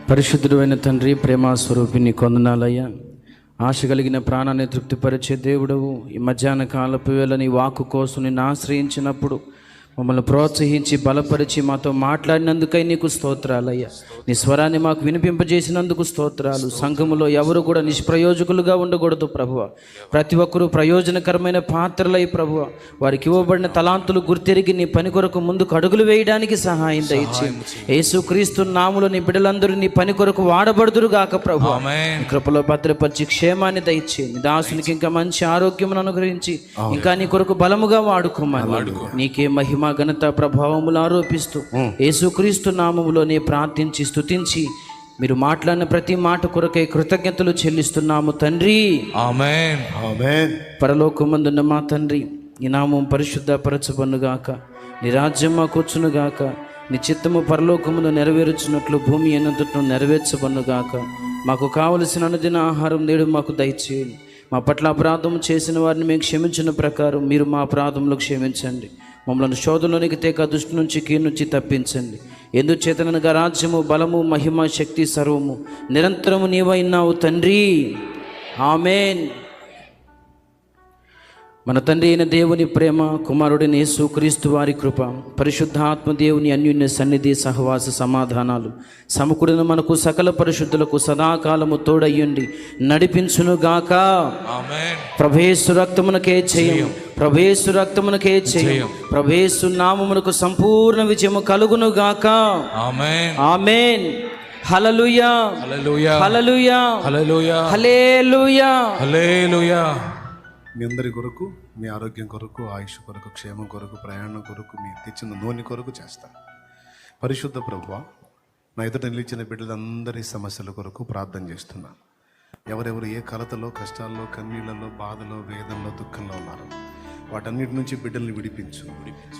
పరిశుద్ధుడు అయిన తండ్రి, ప్రేమ స్వరూపిణి కొందనాలయ్యా. ఆశ కలిగిన ప్రాణాన్ని తృప్తిపరిచే దేవుడవు, ఈ మధ్యాహ్న కాలపు వేళ నీ వాక్కు కోసం నిన్ను ఆశ్రయించినప్పుడు మమ్మల్ని ప్రోత్సహించి బలపరిచి మాతో మాట్లాడినందుకై నీకు స్తోత్రాలయ్యా. నీ స్వరాన్ని మాకు వినిపింపజేసినందుకు స్తోత్రాలు. సంఘములో ఎవరు కూడా నిష్ప్రయోజకులుగా ఉండకూడదు ప్రభువ. ప్రతి ఒక్కరూ ప్రయోజనకరమైన పాత్రలై ప్రభువ, వారికి ఇవ్వబడిన తలాంతులు గుర్తెరిగి నీ పని కొరకు ముందుకు అడుగులు వేయడానికి సహాయం దయచేయండి. యేసుక్రీస్తు నామములో నీ బిడ్డలందరూ నీ పని కొరకు వాడబడుదురుగాక ప్రభువ. కృపలో భద్రపరిచి క్షేమాన్ని దయచేయండి. దాసునికి ఇంకా మంచి ఆరోగ్యమును అనుగ్రహించి ఇంకా నీ కొరకు బలముగా వాడుకోమని నీకే మహిమ ఘనత ప్రభావములు ఆరోపిస్తూ యేసుక్రీస్తు నామములోనే ప్రార్థించి స్తుతించి మీరు మాట్లాడిన ప్రతి మాట కొరకై కృతజ్ఞతలు చెల్లిస్తున్నాము తండ్రి. ఆమేన్. ఆమేన్. పరలోకమందున్న మా తండ్రి, ఈ నామం పరిశుద్ధపరచబడునుగాక, నీ రాజ్యం మాకు వచ్చునుగాక, నీ చిత్తము పరలోకమును నెరవేర్చున్నట్లు భూమి అనంతటను నెరవేర్చబడునుగాక. మాకు కావలసిన అనుదిన ఆహారం నేడు మాకు దయచేయండి. మా పట్ల అపరాధం చేసిన వారిని మేము క్షమించిన ప్రకారం మీరు మా అపరాధములు క్షమించండి. మమ్మల్ని శోధనలోనికి తేక దుష్టు నుంచి కీడు నుంచి తప్పించండి. ఎందుచేతనగా రాజ్యము, బలము, మహిమ, శక్తి సర్వము నిరంతరము నీవైనావు తండ్రి. ఆమేన్. మన తండ్రి అయిన దేవుని ప్రేమ, కుమారుడైన యేసుక్రీస్తు వారి కృప, పరిశుద్ధాత్మ దేవుని అన్యోన్య సన్నిధి, సహవాస సమాధానాలు సమకూడిన మనకు సకల పరిశుద్ధులకు సదాకాలము తోడయ్యుండి నడిపించునుగాక. ప్రభుయేసు రక్తమునకే జయం, ప్రభుయేసు రక్తమునకే జయం, ప్రభుయేసు నామమునకు సంపూర్ణ విజయము కలుగునుగాక. ఆమేన్. ఆమేన్. హల్లెలూయా, హల్లెలూయా, హల్లెలూయా, హల్లెలూయా, హల్లెలూయా, హల్లెలూయా. మీ అందరి కొరకు, మీ ఆరోగ్యం కొరకు, ఆయుష్ కొరకు, క్షేమం కొరకు, ప్రయాణం కొరకు, మీ తెచ్చిన నూనె కొరకు చేస్తాను. పరిశుద్ధ ప్రభువా, నా ఎదుట నిలిచిన బిడ్డలందరి సమస్యల కొరకు ప్రార్థన చేస్తున్నాను. ఎవరెవరు ఏ కలతలో, కష్టాల్లో, కన్నీళ్లలో, బాధలో, వేదనలో, దుఃఖంలో ఉన్నారో వాటన్నిటి నుంచి బిడ్డల్ని విడిపించు.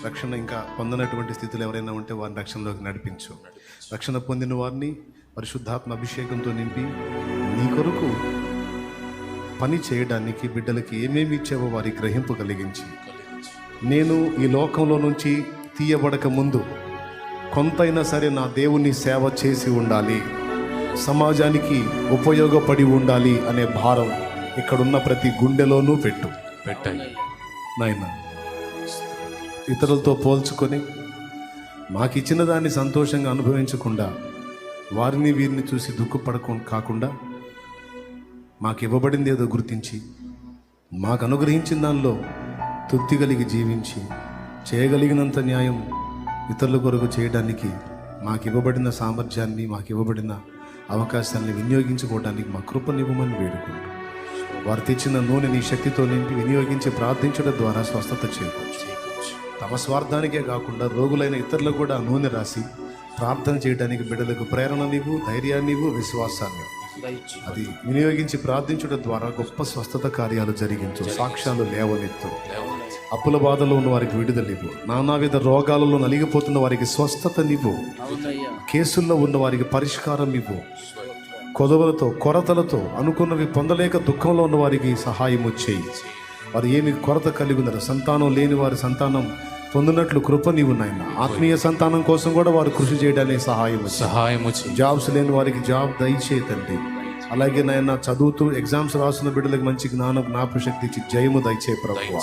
రక్షణ ఇంకా పొందనటువంటి స్థితిలో ఎవరైనా ఉంటే వారిని రక్షణలోకి నడిపించు. రక్షణ పొందిన వారిని పరిశుద్ధాత్మ అభిషేకంతో నింపి నీ కొరకు పని చేయడానికి బిడ్డలకి ఏమేమి ఇచ్చావో వారి గ్రహింపు కలిగించి, నేను ఈ లోకంలో నుంచి తీయబడక ముందు కొంతైనా సరే నా దేవుని సేవ చేసి ఉండాలి, సమాజానికి ఉపయోగపడి ఉండాలి అనే భారం ఇక్కడున్న ప్రతి గుండెలోనూ పెట్టాయి నాయన. ఇతరులతో పోల్చుకొని మాకు ఇచ్చిన దాన్ని సంతోషంగా అనుభవించకుండా వారిని వీరిని చూసి కాకుండా మాకు ఇవ్వబడింది ఏదో గుర్తించి మాకు అనుగ్రహించిన దానిలో తృప్తి కలిగి జీవించి చేయగలిగినంత న్యాయం ఇతరుల కొరకు చేయడానికి మాకు ఇవ్వబడిన సామర్థ్యాన్ని, మాకు ఇవ్వబడిన అవకాశాన్ని వినియోగించుకోవడానికి మా కృపనివ్వమని వేడుకుంటూ వారు తెచ్చిన నూనె నీ శక్తితో నింపి వినియోగించి ప్రార్థించడం ద్వారా స్వస్థత చేయవచ్చు. తమ స్వార్థానికే కాకుండా రోగులైన ఇతరులకు కూడా నూనె రాసి ప్రార్థన చేయడానికి బిడ్డలకు ప్రేరణనివ్వు, ధైర్యాన్నివ్వు, విశ్వాసాన్ని అది వినియోగించి ప్రార్థించడం ద్వారా గొప్ప స్వస్థత కార్యాలు జరిగించు. సాక్ష్యాలు లేవనెత్తు. అప్పుల బాధలో ఉన్న వారికి విడుదలివ్వు. నానావిధ రోగాలలో నలిగిపోతున్న వారికి స్వస్థతనివ్వు. కేసుల్లో ఉన్న వారికి పరిష్కారం ఇవ్వు. కొదవలతో, కొరతలతో అనుకున్నవి పొందలేక దుఃఖంలో ఉన్న వారికి సహాయము చేయి. వారు ఏమి కొరత కలిగి ఉన్నారు, సంతానం లేని వారి సంతానం పొందినట్లు కృప నీవు నాయన. ఆత్మీయ సంతానం కోసం కూడా వారు కృషి చేయడానికి సహాయము. జాబ్స్ లేని వారికి జాబ్ దయచేతండి. అలాగే నాయన చదువుతూ ఎగ్జామ్స్ రాస్తున్న బిడ్డలకు మంచి జ్ఞాపక శక్తి ఇచ్చి జయము దయచే ప్రభువా.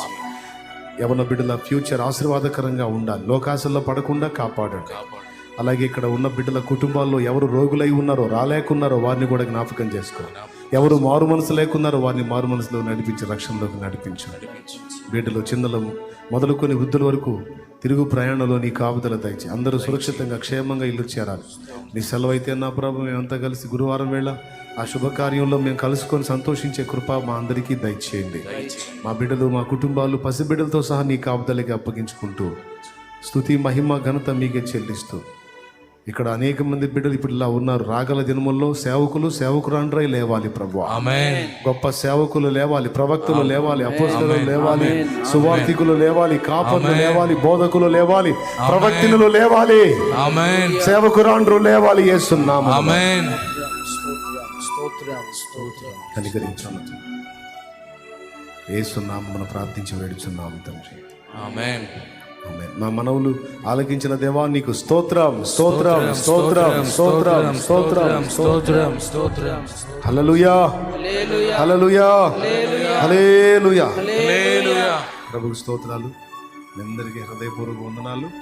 యవన బిడ్డల ఫ్యూచర్ ఆశీర్వాదకరంగా ఉండాలి, లోకాశల్లో పడకుండా కాపాడండి. అలాగే ఇక్కడ ఉన్న బిడ్డల కుటుంబాల్లో ఎవరు రోగులై ఉన్నారో, రాలేకున్నారో వారిని కూడా జ్ఞాపకం చేసుకో. ఎవరు మారు మనసు లేకున్నారో వారిని మారు మనసులో నడిపించి రక్షణలోకి నడిపించు. బిడ్డలు చిన్నలు మొదలుకొని వృద్ధుల వరకు తిరుగు ప్రయాణంలో నీ కాపుదల దయచి అందరూ సురక్షితంగా క్షేమంగా ఇల్లు చేరాలి. నీ సెలవు అయితే నా ప్రభు మేమంతా కలిసి గురువారం వేళ ఆ శుభకార్యంలో మేము కలుసుకొని సంతోషించే కృప మా అందరికీ దయచేయండి. మా బిడ్డలు, మా కుటుంబాలు, పసిబిడ్డలతో సహా నీ కాపుదలకి అప్పగించుకుంటూ స్తుతి, మహిమ, ఘనత మీకే చెల్లిస్తూ ఇక్కడ అనేక మంది బిడ్డలు ఇప్పుడు ఇలా ఉన్నారు. రాగల దినముల్లో సేవకురాండ్రై లేవాలి ప్రభువా. గొప్ప సేవకులు లేవాలి, ప్రవక్తలు లేవాలి, అపోస్తలులు లేవాలి, సువార్థికులు లేవాలి, కాపర్లు లేవాలి, బోధకులు లేవాలి, ప్రవక్తినులు లేవాలి, సేవకురాండ్రు లేవాలి. యేసునామమున ఆమేన్. కనికరించును. యేసునామమున ప్రార్థించి వేడుచున్నాము తండ్రి. ఆమేన్. ఆమేన్. మా మనవులు ఆలకించిన దేవా నీకు స్తోత్రం స్తోత్రం స్తోత్రం స్తోత్రం స్తోత్రం స్తోత్రం స్తోత్రం హల్లెలూయా హల్లెలూయా హల్లెలూయా. హల్లెలూయా. ప్రభుకు స్తోత్రాలు. మీ అందరికీ హృదయపూర్వక వందనాలు.